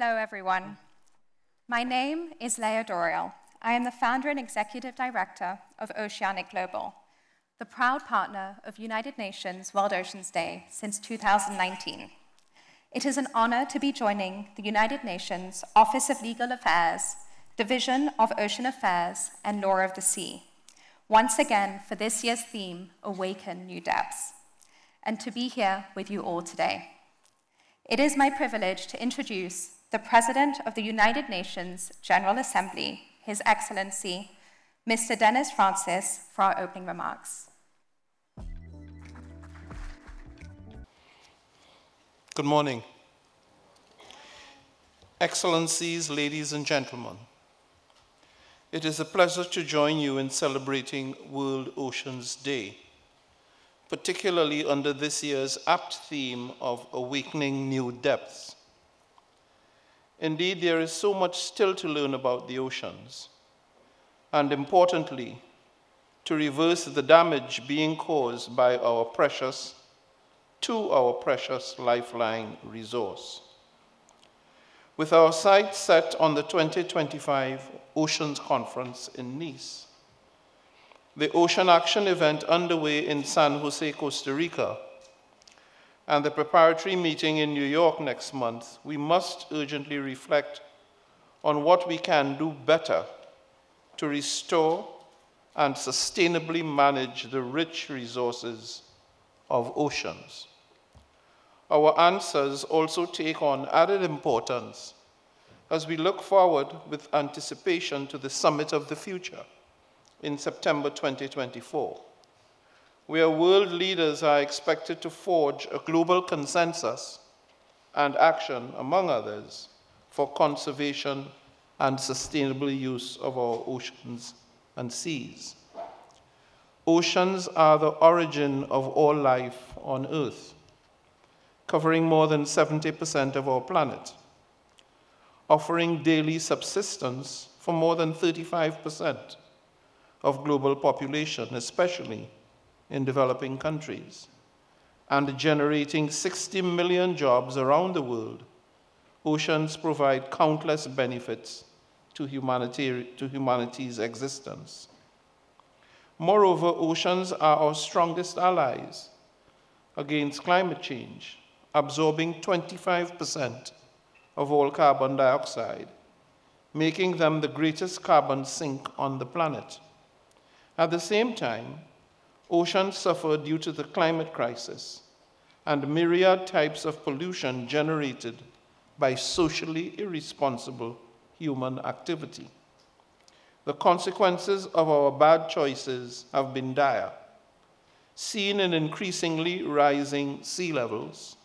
Hello, everyone. My name is Leah Doriel. I am the founder and executive director of Oceanic Global, the proud partner of United Nations World Oceans Day since 2019. It is an honor to be joining the United Nations Office of Legal Affairs, Division of Ocean Affairs and Law of the Sea, once again for this year's theme, Awaken New Depths, and to be here with you all today. It is my privilege to introduce the President of the United Nations General Assembly, His Excellency, Mr. Dennis Francis, for our opening remarks. Good morning. Excellencies, ladies and gentlemen, it is a pleasure to join you in celebrating World Oceans Day, particularly under this year's apt theme of Awakening New Depths. Indeed, there is so much still to learn about the oceans, and importantly, to reverse the damage being caused by our precious lifeline resource. With our sights set on the 2025 Oceans Conference in Nice, the Ocean Action event underway in San Jose, Costa Rica, and the preparatory meeting in New York next month, we must urgently reflect on what we can do better to restore and sustainably manage the rich resources of oceans. Our answers also take on added importance as we look forward with anticipation to the Summit of the Future in September 2024, where world leaders are expected to forge a global consensus and action, among others, for conservation and sustainable use of our oceans and seas. Oceans are the origin of all life on Earth, covering more than 70% of our planet, offering daily subsistence for more than 35% of global population, especially in developing countries, and generating 60 million jobs around the world. Oceans provide countless benefits to humanity's existence. Moreover, oceans are our strongest allies against climate change, absorbing 25% of all carbon dioxide, making them the greatest carbon sink on the planet. At the same time, oceans suffer due to the climate crisis and myriad types of pollution generated by socially irresponsible human activity. The consequences of our bad choices have been dire, seen in increasingly rising sea levels,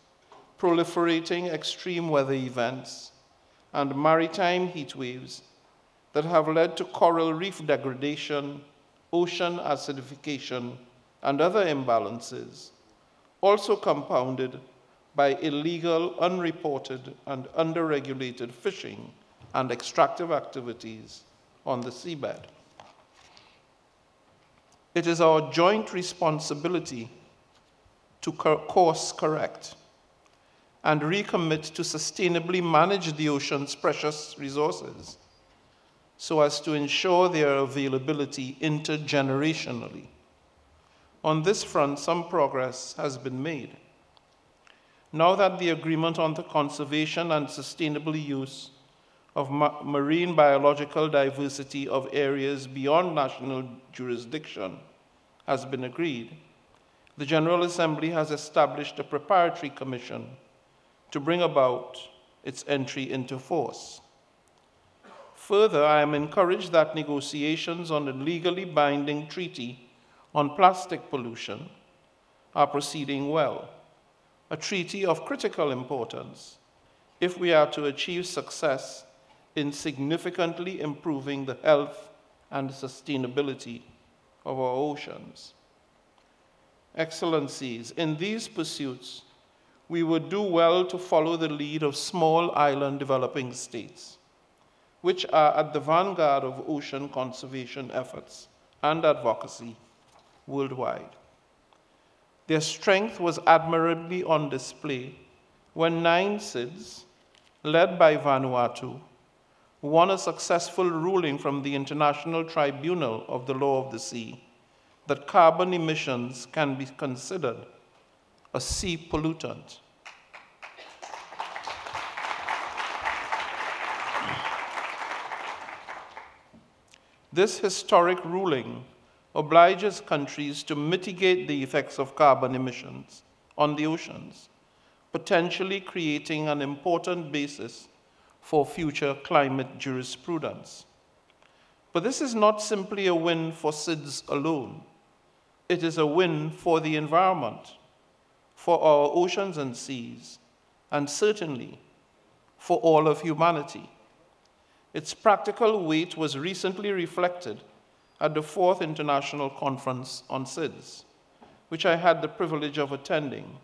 proliferating extreme weather events, and maritime heat waves that have led to coral reef degradation, ocean acidification, and other imbalances, also compounded by illegal, unreported, and underregulated fishing and extractive activities on the seabed. It is our joint responsibility to course correct and recommit to sustainably manage the ocean's precious resources so as to ensure their availability intergenerationally. On this front, some progress has been made. Now that the agreement on the conservation and sustainable use of marine biological diversity of areas beyond national jurisdiction has been agreed, the General Assembly has established a preparatory commission to bring about its entry into force. Further, I am encouraged that negotiations on a legally binding treaty on plastic pollution are proceeding well, a treaty of critical importance if we are to achieve success in significantly improving the health and sustainability of our oceans. Excellencies, in these pursuits, we would do well to follow the lead of small island developing states, which are at the vanguard of ocean conservation efforts and advocacy worldwide. Their strength was admirably on display when 9 SIDS led by Vanuatu, won a successful ruling from the International Tribunal of the Law of the Sea that carbon emissions can be considered a sea pollutant. This historic ruling obliges countries to mitigate the effects of carbon emissions on the oceans, potentially creating an important basis for future climate jurisprudence. But this is not simply a win for SIDS alone. It is a win for the environment, for our oceans and seas, and certainly for all of humanity. Its practical weight was recently reflected at the 4th International Conference on SIDS, which I had the privilege of attending,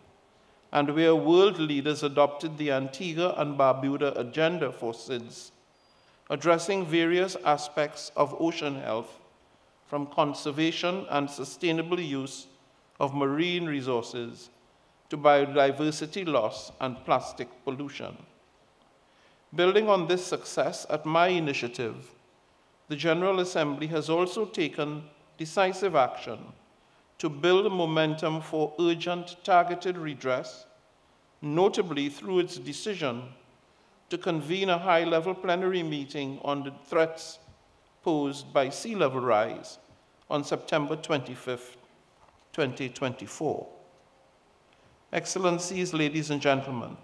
and where world leaders adopted the Antigua and Barbuda Agenda for SIDS, addressing various aspects of ocean health, from conservation and sustainable use of marine resources to biodiversity loss and plastic pollution. Building on this success, at my initiative, the General Assembly has also taken decisive action to build momentum for urgent targeted redress, notably through its decision to convene a high-level plenary meeting on the threats posed by sea level rise on September 25th, 2024. Excellencies, ladies and gentlemen,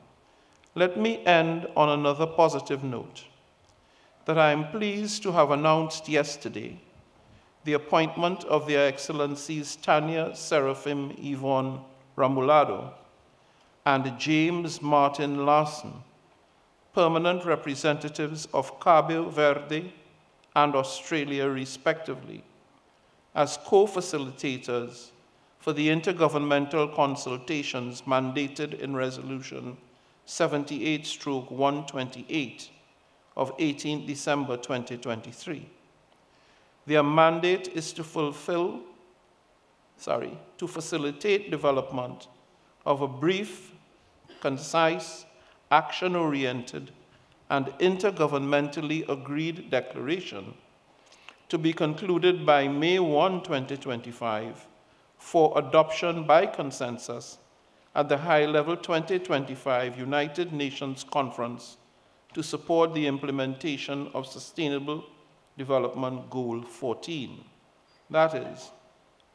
let me end on another positive note, that I am pleased to have announced yesterday the appointment of Their Excellencies Tanya Seraphim Yvonne Ramulado and James Martin Larson, permanent representatives of Cabo Verde and Australia respectively, as co-facilitators for the intergovernmental consultations mandated in Resolution 78/128 of 18 December 2023. Their mandate is to facilitate development of a brief, concise, action-oriented, and intergovernmentally agreed declaration to be concluded by May 1, 2025, for adoption by consensus at the high-level 2025 United Nations Conference to support the implementation of Sustainable Development Goal 14. That is,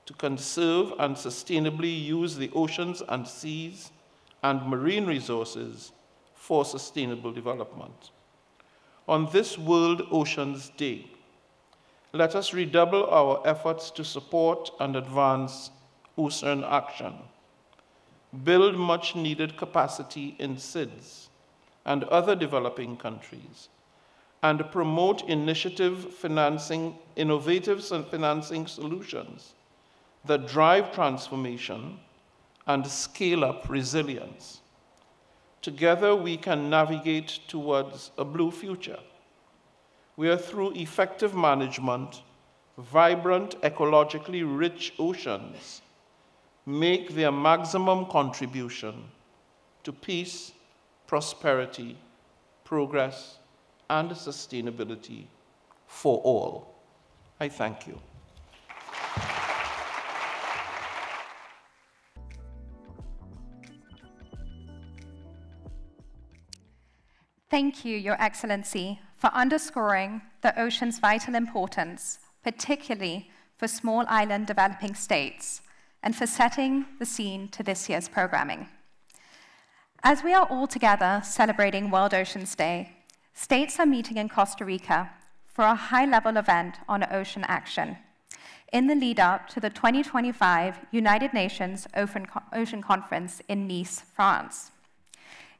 to conserve and sustainably use the oceans and seas and marine resources for sustainable development. On this World Oceans Day, let us redouble our efforts to support and advance ocean action, build much-needed capacity in SIDS and other developing countries, and promote innovative financing solutions that drive transformation and scale up resilience. Together, we can navigate towards a blue future, where through effective management, vibrant, ecologically rich oceans make their maximum contribution to peace, prosperity, progress, and sustainability for all. I thank you. Thank you, Your Excellency, for underscoring the ocean's vital importance, particularly for small island developing states, and for setting the scene to this year's programming. As we are all together celebrating World Oceans Day, states are meeting in Costa Rica for a high-level event on ocean action in the lead-up to the 2025 United Nations Ocean Conference in Nice, France.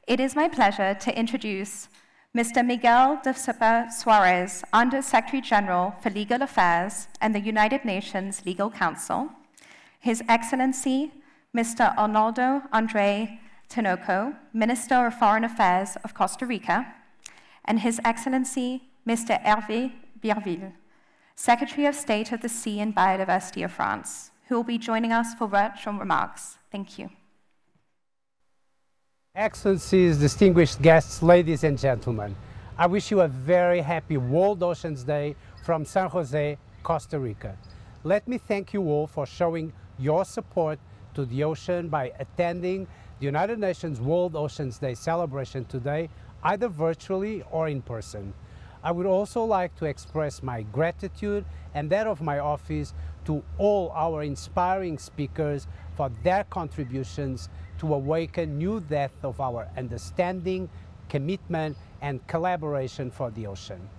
It is my pleasure to introduce Mr. Miguel de Serpa Soares, Under-Secretary General for Legal Affairs and the United Nations Legal Counsel, His Excellency, Mr. Arnoldo André-Tinoco, Minister of Foreign Affairs of Costa Rica, and His Excellency, Mr. Hervé Berville, Secretary of State of the Sea and Biodiversity of France, who will be joining us for virtual remarks. Thank you. Excellencies, distinguished guests, ladies and gentlemen, I wish you a very happy World Oceans Day from San Jose, Costa Rica. Let me thank you all for showing your support to the ocean by attending the United Nations World Oceans Day celebration today, either virtually or in person. I would also like to express my gratitude and that of my office to all our inspiring speakers for their contributions to awaken new depth of our understanding, commitment, and collaboration for the ocean.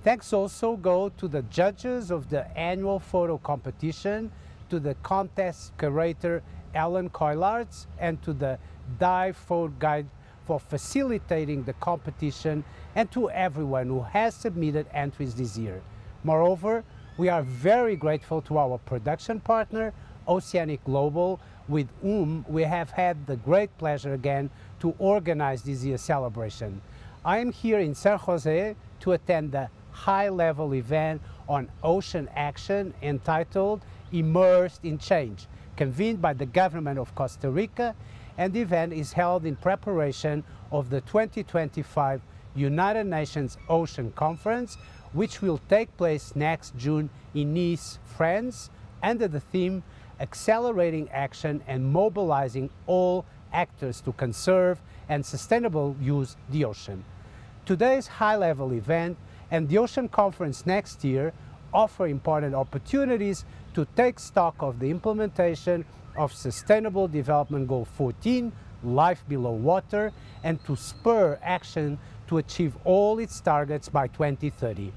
Thanks also go to the judges of the annual photo competition, to the contest curator Alan Coilards, and to the dive photo guide for facilitating the competition, and to everyone who has submitted entries this year. Moreover, we are very grateful to our production partner, Oceanic Global, with whom we have had the great pleasure again to organize this year's celebration. I am here in San Jose to attend the high-level event on ocean action entitled Immersed in Change, convened by the government of Costa Rica, and the event is held in preparation of the 2025 United Nations Ocean Conference, which will take place next June in Nice, France, under the theme Accelerating Action and Mobilizing All Actors to Conserve and Sustainable Use the Ocean. Today's high-level event and the Ocean Conference next year offer important opportunities to take stock of the implementation of Sustainable Development Goal 14, Life Below Water, and to spur action to achieve all its targets by 2030.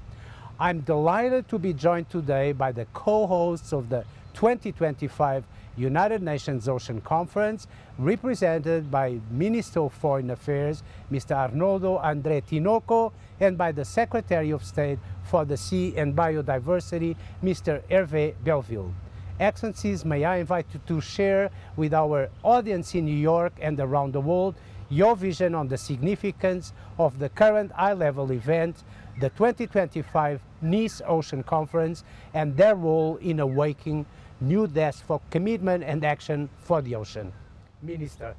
I'm delighted to be joined today by the co-hosts of the 2025 United Nations Ocean Conference, represented by Minister of Foreign Affairs, Mr. Arnoldo André-Tinoco, and by the Secretary of State for the Sea and Biodiversity, Mr. Hervé Berville. Excellencies, may I invite you to share with our audience in New York and around the world your vision on the significance of the current high-level event, the 2025 Nice Ocean Conference, and their role in awakening new depths for commitment and action for the ocean. Minister.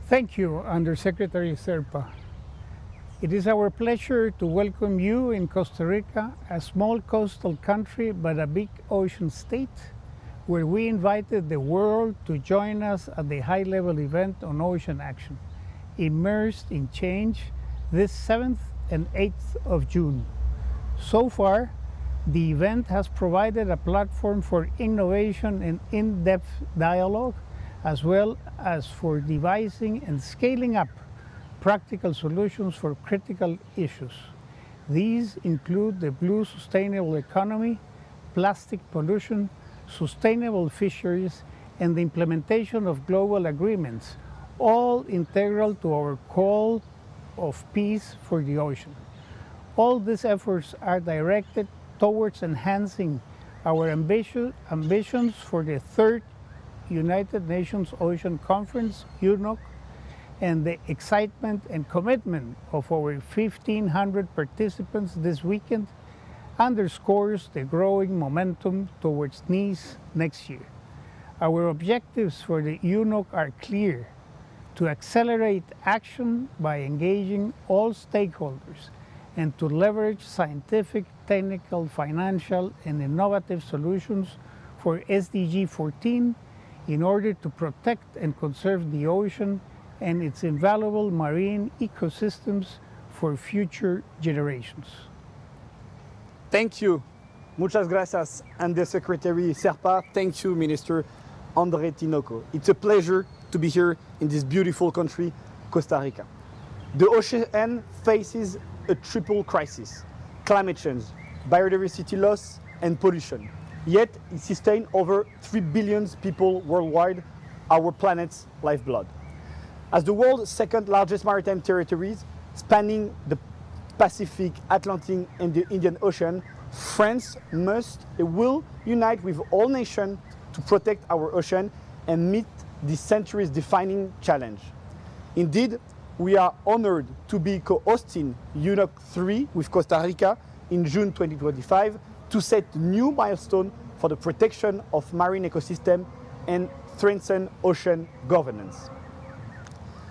Thank you, Undersecretary Serpa. It is our pleasure to welcome you in Costa Rica, a small coastal country but a big ocean state, where we invited the world to join us at the high-level event on ocean action, Immersed in Change, this 7th and 8th of June. So far, the event has provided a platform for innovation and in-depth dialogue, as well as for devising and scaling up practical solutions for critical issues. These include the blue sustainable economy, plastic pollution, sustainable fisheries, and the implementation of global agreements, all integral to our call of peace for the ocean. All these efforts are directed towards enhancing our ambitions for the 3rd United Nations Ocean Conference, UNOC, and the excitement and commitment of over 1,500 participants this weekend underscores the growing momentum towards Nice next year. Our objectives for the UNOC are clear: to accelerate action by engaging all stakeholders and to leverage scientific, technical, financial, and innovative solutions for SDG 14 in order to protect and conserve the ocean and its invaluable marine ecosystems for future generations. Thank you. Muchas gracias, Undersecretary Serpa. Thank you, Minister André-Tinoco. It's a pleasure to be here in this beautiful country, Costa Rica. The ocean faces a triple crisis: climate change, biodiversity loss, and pollution. Yet it sustains over 3 billion people worldwide, our planet's lifeblood. As the world's 2nd largest maritime territories, spanning the Pacific, Atlantic, and the Indian Ocean, France must and will unite with all nations to protect our ocean and meet this century's defining challenge. Indeed, we are honored to be co-hosting UNOC 3 with Costa Rica in June 2025 to set new milestone for the protection of marine ecosystem and strengthen ocean governance.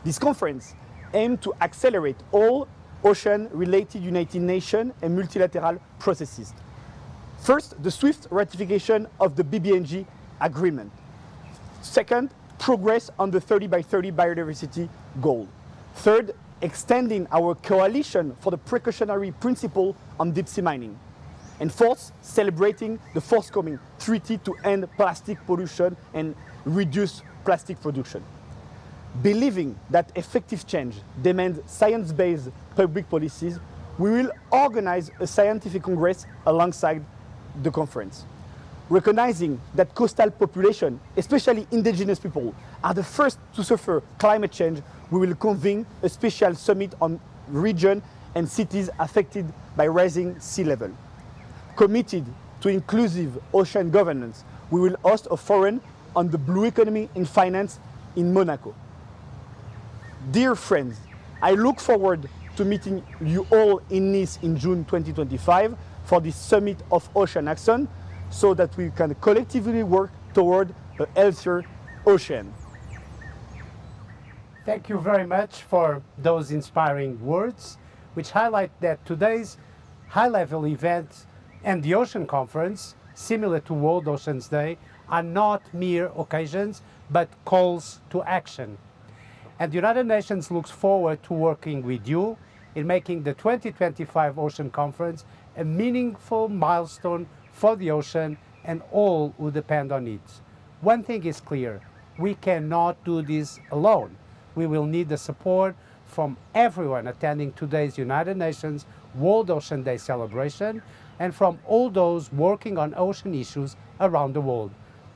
This conference aims to accelerate all ocean-related United Nations and multilateral processes. First, the swift ratification of the BBNG agreement. Second, progress on the 30 by 30 biodiversity goal. Third, extending our coalition for the precautionary principle on deep sea mining. And fourth, celebrating the forthcoming treaty to end plastic pollution and reduce plastic production. Believing that effective change demands science-based public policies, we will organize a scientific congress alongside the conference. Recognizing that coastal population, especially indigenous people, are the first to suffer climate change, we will convene a special summit on regions and cities affected by rising sea level. Committed to inclusive ocean governance, we will host a forum on the blue economy and finance in Monaco. Dear friends, I look forward to meeting you all in Nice in June 2025 for this Summit of Ocean Action, so that we can collectively work toward a healthier ocean. Thank you very much for those inspiring words, which highlight that today's high-level event and the Ocean Conference, similar to World Oceans Day, are not mere occasions, but calls to action. And the United Nations looks forward to working with you in making the 2025 Ocean Conference a meaningful milestone for the ocean and all who depend on it. One thing is clear, we cannot do this alone. We will need the support from everyone attending today's United Nations World Ocean Day celebration and from all those working on ocean issues around the world.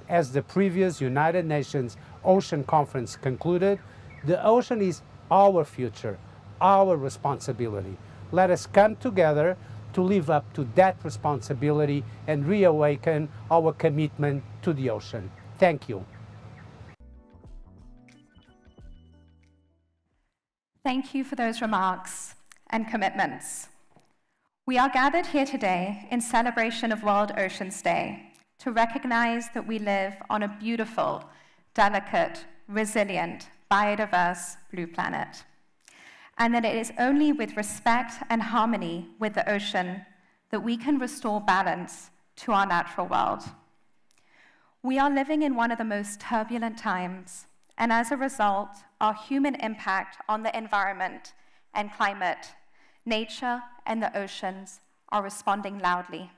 As the previous United Nations Ocean Conference concluded, the ocean is our future, our responsibility. Let us come together to live up to that responsibility and reawaken our commitment to the ocean. Thank you. Thank you for those remarks and commitments. We are gathered here today in celebration of World Oceans Day to recognize that we live on a beautiful, delicate, resilient, biodiverse blue planet, and that it is only with respect and harmony with the ocean that we can restore balance to our natural world. We are living in one of the most turbulent times, and as a result, our human impact on the environment and climate, nature, and the oceans are responding loudly.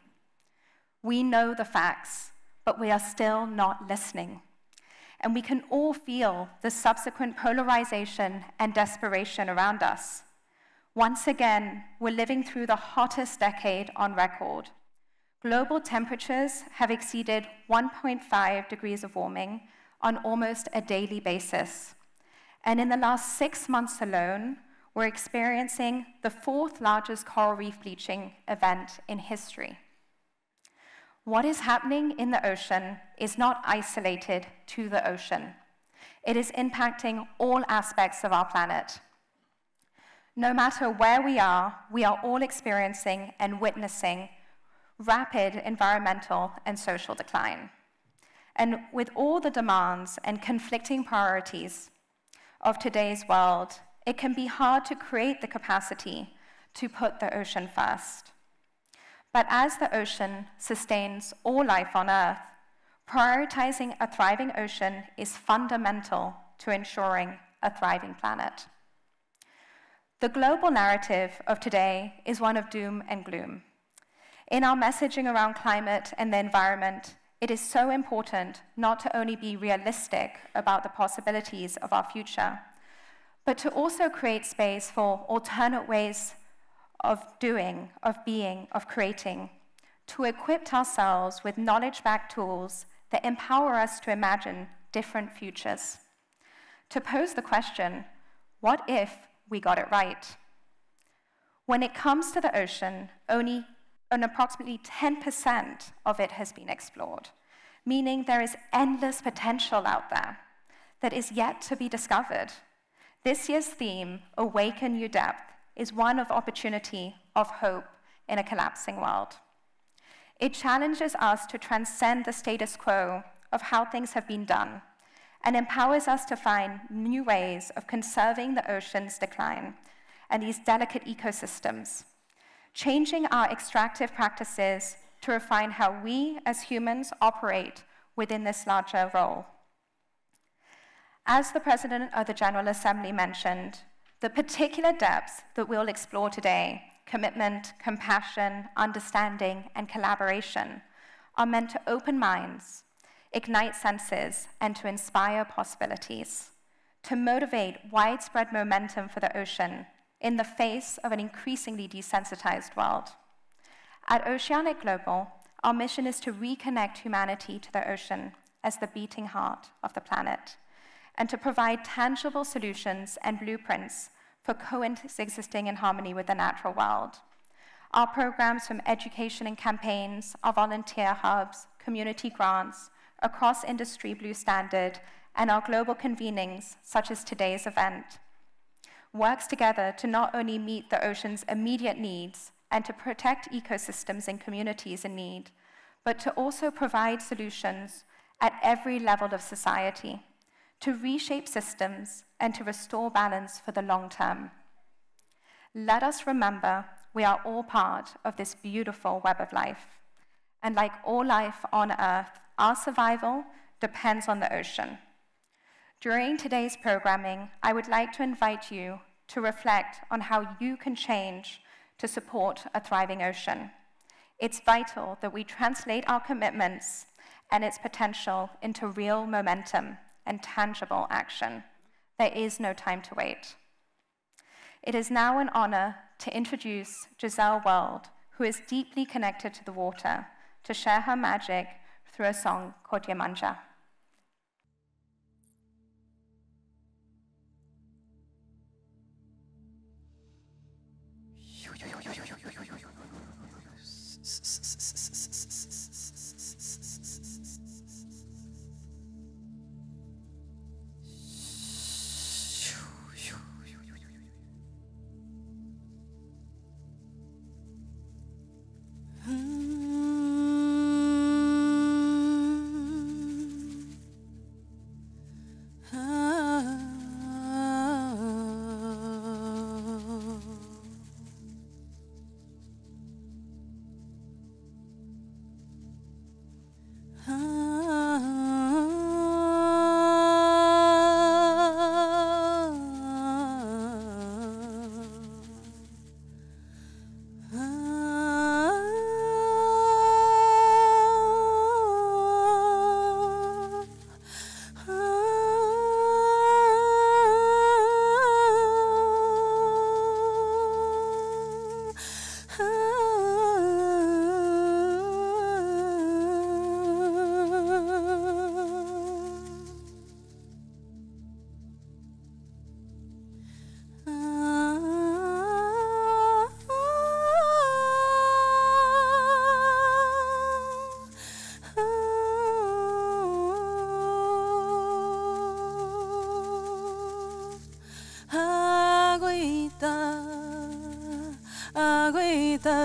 We know the facts, but we are still not listening. And we can all feel the subsequent polarization and desperation around us. Once again, we're living through the hottest decade on record. Global temperatures have exceeded 1.5 degrees of warming on almost a daily basis. And in the last 6 months alone, we're experiencing the 4th largest coral reef bleaching event in history. What is happening in the ocean is not isolated to the ocean. It is impacting all aspects of our planet. No matter where we are all experiencing and witnessing rapid environmental and social decline. And with all the demands and conflicting priorities of today's world, it can be hard to create the capacity to put the ocean first. But as the ocean sustains all life on Earth, prioritizing a thriving ocean is fundamental to ensuring a thriving planet. The global narrative of today is one of doom and gloom. In our messaging around climate and the environment, it is so important not to only be realistic about the possibilities of our future, but to also create space for alternate ways of doing, of being, of creating, to equip ourselves with knowledge-backed tools that empower us to imagine different futures. To pose the question, what if we got it right? When it comes to the ocean, only approximately 10% of it has been explored, meaning there is endless potential out there that is yet to be discovered. This year's theme, Awaken New Depths, is one of opportunity, of hope in a collapsing world. It challenges us to transcend the status quo of how things have been done and empowers us to find new ways of conserving the ocean's decline and these delicate ecosystems, changing our extractive practices to refine how we as humans operate within this larger role. As the President of the General Assembly mentioned, the particular depths that we'll explore today, commitment, compassion, understanding, and collaboration, are meant to open minds, ignite senses, and to inspire possibilities, to motivate widespread momentum for the ocean in the face of an increasingly desensitized world. At Oceanic Global, our mission is to reconnect humanity to the ocean as the beating heart of the planet, and to provide tangible solutions and blueprints for coexisting in harmony with the natural world. Our programs, from education and campaigns, our volunteer hubs, community grants, across industry Blue Standard, and our global convenings, such as today's event, works together to not only meet the ocean's immediate needs and to protect ecosystems and communities in need, but to also provide solutions at every level of society, to reshape systems and to restore balance for the long term. Let us remember we are all part of this beautiful web of life. And like all life on Earth, our survival depends on the ocean. During today's programming, I would like to invite you to reflect on how you can change to support a thriving ocean. It's vital that we translate our commitments and its potential into real momentum and tangible action. There is no time to wait. It is now an honor to introduce Giselle World, who is deeply connected to the water, to share her magic through a song called Yemanja.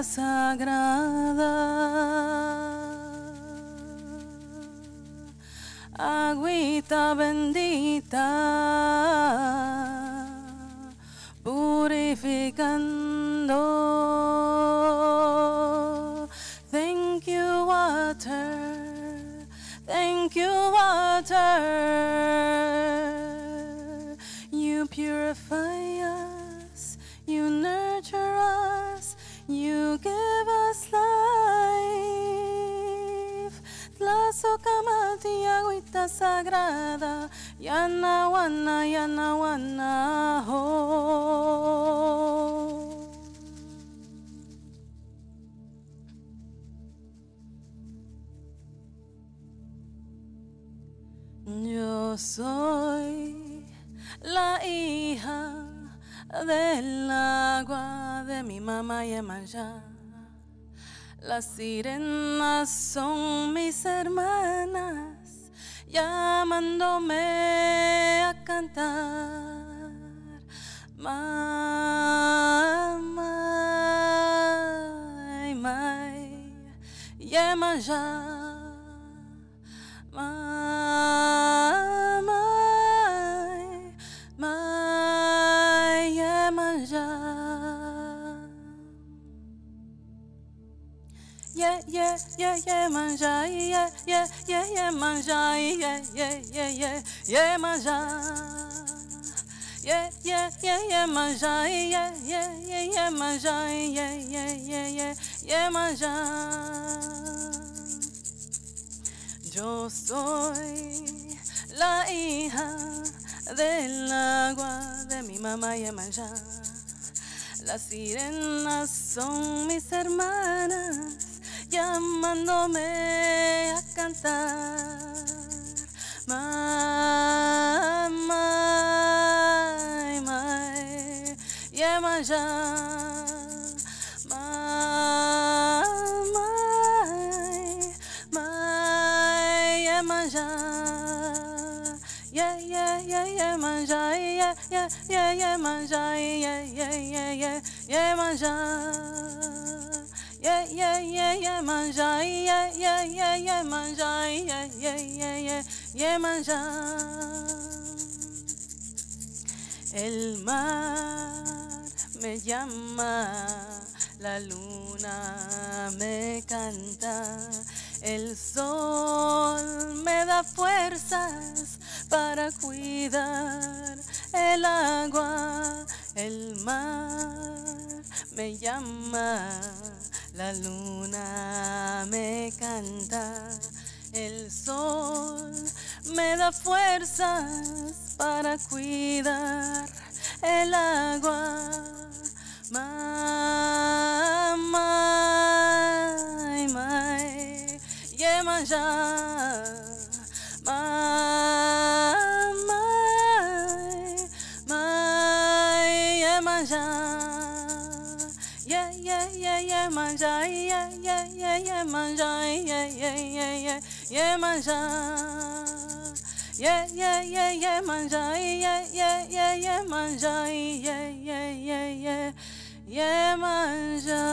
Sagrada, agüita bendita, purificando. Thank you, water. Thank you, water. You purify us. You nurture us. You give us life. Tlazokamati, agüita sagrada, yanawana, yanawana, ho. Yo soy la hija del agua de mi mamá Yemanja. Las sirenas son mis hermanas, llamándome a cantar. Mamá, Yemanja. Mamá. yeah, yeah, yeah, yeah, manja, yeah, yeah, yeah, yeah, manja, yeah, yeah, yeah, yeah, yeah, manja. Yeah, yeah, yeah, yeah, manja, yeah, yeah, yeah, yeah, manja, yeah, yeah, yeah, yeah, yeah, manja. Yo soy la hija del agua de mi mamá Yemaya. Las sirenas son mis hermanas, llamándome a cantar. Mamá, mai, Yemaya. Mamá, mai, Yemaya. Yeah, yeah, yeah, yeah, manja, yeah, yeah, yeah, yeah, manja, yeah, yeah, yeah, yeah, yeah, manja. Yeah, yeah, yeah, yeah, manja, yeah, yeah, yeah, yeah, manja, yeah, yeah, yeah, yeah, yeah, manja. El mar me llama, la luna me canta, el sol me da fuerzas para cuidar el agua. El mar me llama, la luna me canta, el sol me da fuerzas para cuidar el agua. Mamá, mai, Yemaya. Yeah, yeah, yeah, yeah, manja, yeah, yeah, yeah, yeah, manja, yeah, yeah, yeah, yeah, yeah, manja. Yeah, yeah, yeah, yeah, manja, yeah, yeah, yeah, yeah, manja, yeah, yeah, yeah, yeah, yeah, manja.